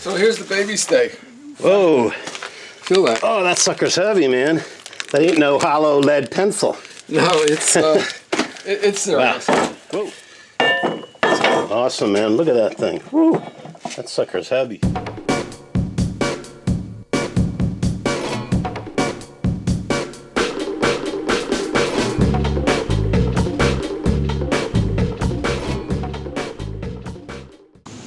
So here's the baby stay. Whoa. Feel that? Oh, that sucker's heavy, man. That ain't no hollow lead pencil. No, it's it's serious. Wow. Whoa. Awesome, man. Look at that thing. Woo. That sucker's heavy.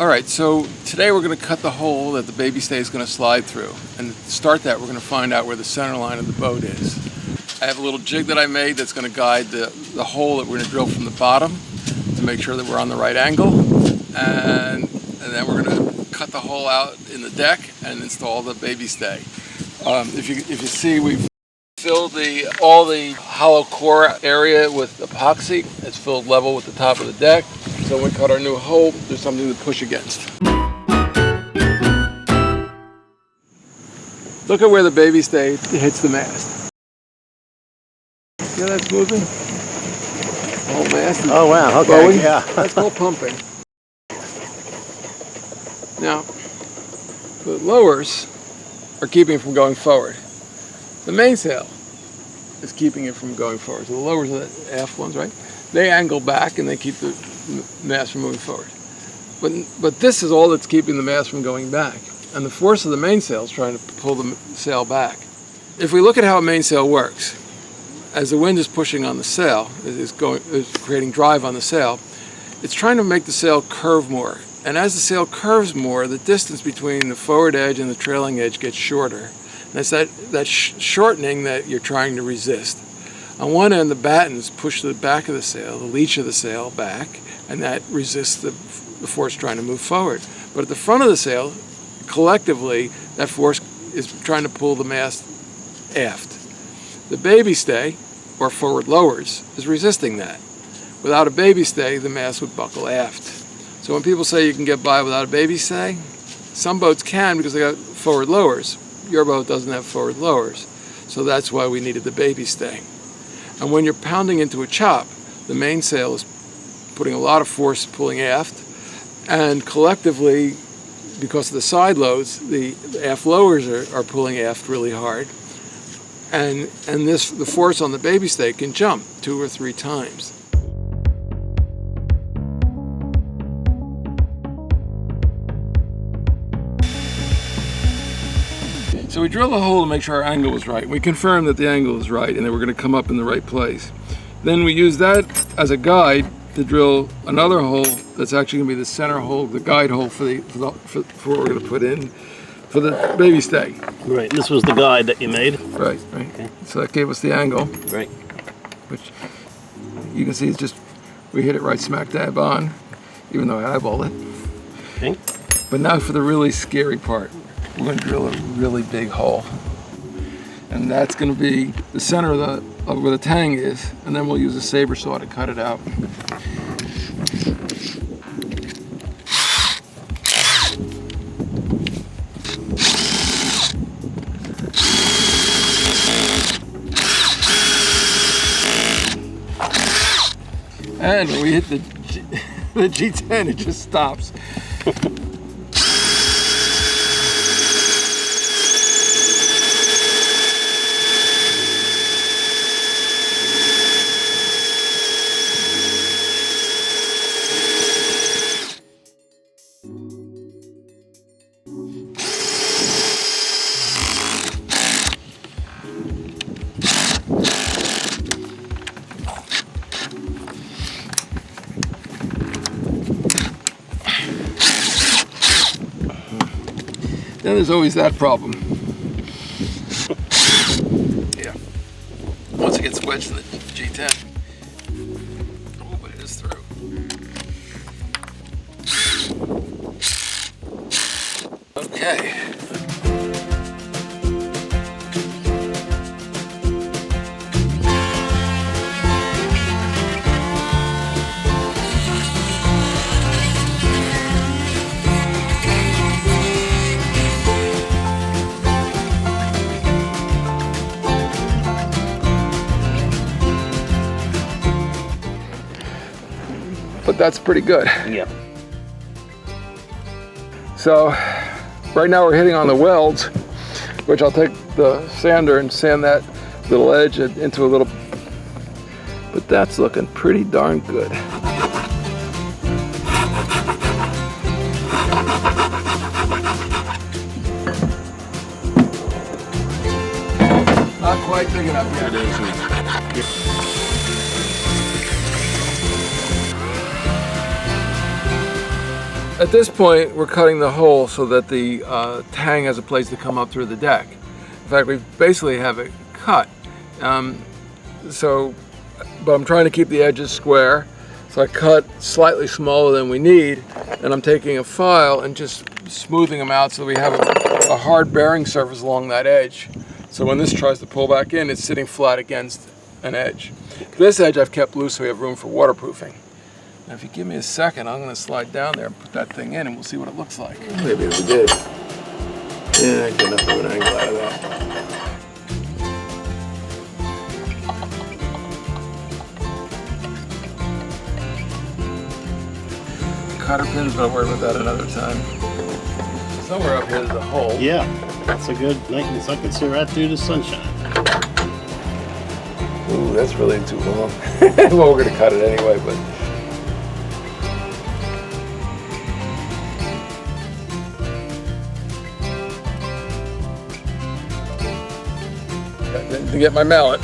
Alright, so today we're going to cut the hole that the baby stay is going to slide through. And to start that, we're going to find out where the center line of the boat is. I have a little jig that I made that's going to guide the hole that we're going to drill from the bottom to make sure that we're on the right angle. And then we're going to cut the hole out in the deck and install the baby stay. If you see, we've filled all the hollow core area with epoxy. It's filled level with the top of the deck. So when we cut our new hole, there's something to push against. Look at where the baby stay hits the mast. See how that's moving? The whole mast is wow, okay, going. yeah. That's called pumping. Now, the lowers are keeping it from going forward. The mainsail is keeping it from going forward. So the lowers are the aft ones, right? They angle back and they keep the mast from moving forward. But this is all that's keeping the mast from going back. And the force of the mainsail is trying to pull the sail back. If we look at how a mainsail works, as the wind is pushing on the sail, is creating drive on the sail, it's trying to make the sail curve more. And as the sail curves more, the distance between the forward edge and the trailing edge gets shorter. And it's that shortening that you're trying to resist. On one end, the battens push the back of the sail, the leech of the sail back, and that resists the force trying to move forward. But at the front of the sail, collectively, that force is trying to pull the mast aft. The baby stay, or forward lowers, is resisting that. Without a baby stay, the mast would buckle aft. So when people say you can get by without a baby stay, some boats can because they got forward lowers. Your boat doesn't have forward lowers. So that's why we needed the baby stay. And when you're pounding into a chop, the mainsail is putting a lot of force pulling aft, and collectively, because of the side loads, the aft lowers are pulling aft really hard, and the force on the baby stay can jump 2 or 3 times. So we drilled a hole to make sure our angle was right. We confirmed that the angle is right and that we're going to come up in the right place. Then we use that as a guide to drill another hole that's actually going to be the center hole, the guide hole for what we're going to put in for the baby stay. Right, this was the guide that you made. Right. Okay. So that gave us the angle. Right. Which you can see it's just, we hit it right smack dab on, even though I eyeballed it. Okay. But now for the really scary part. We're going to drill a really big hole, and that's going to be the center of where the tang is, and then we'll use a saber saw to cut it out. And when we hit the G10, it just stops. Then there's always that problem. Yeah. Once it gets wedged in the G10. Oh, but it is through. Okay. But that's pretty good. Yeah. So right now we're hitting on the welds, which I'll take the sander and sand that little edge into a little, but that's looking pretty darn good. Not quite big enough yet. At this point, we're cutting the hole so that the tang has a place to come up through the deck. In fact, we basically have it cut. But I'm trying to keep the edges square. So I cut slightly smaller than we need, and I'm taking a file and just smoothing them out so we have a hard bearing surface along that edge. So when this tries to pull back in, it's sitting flat against an edge. This edge I've kept loose so we have room for waterproofing. Now if you give me a second, I'm going to slide down there and put that thing in and we'll see what it looks like. Maybe we did. Yeah, I get enough of an angle out of that. Cotter pins, but I'll worry about that another time. Somewhere up here there's a hole. Yeah, that's a good nice. I can see right through the sunshine. Ooh, that's really too long. Well, we're going to cut it anyway, but. To get my mallet.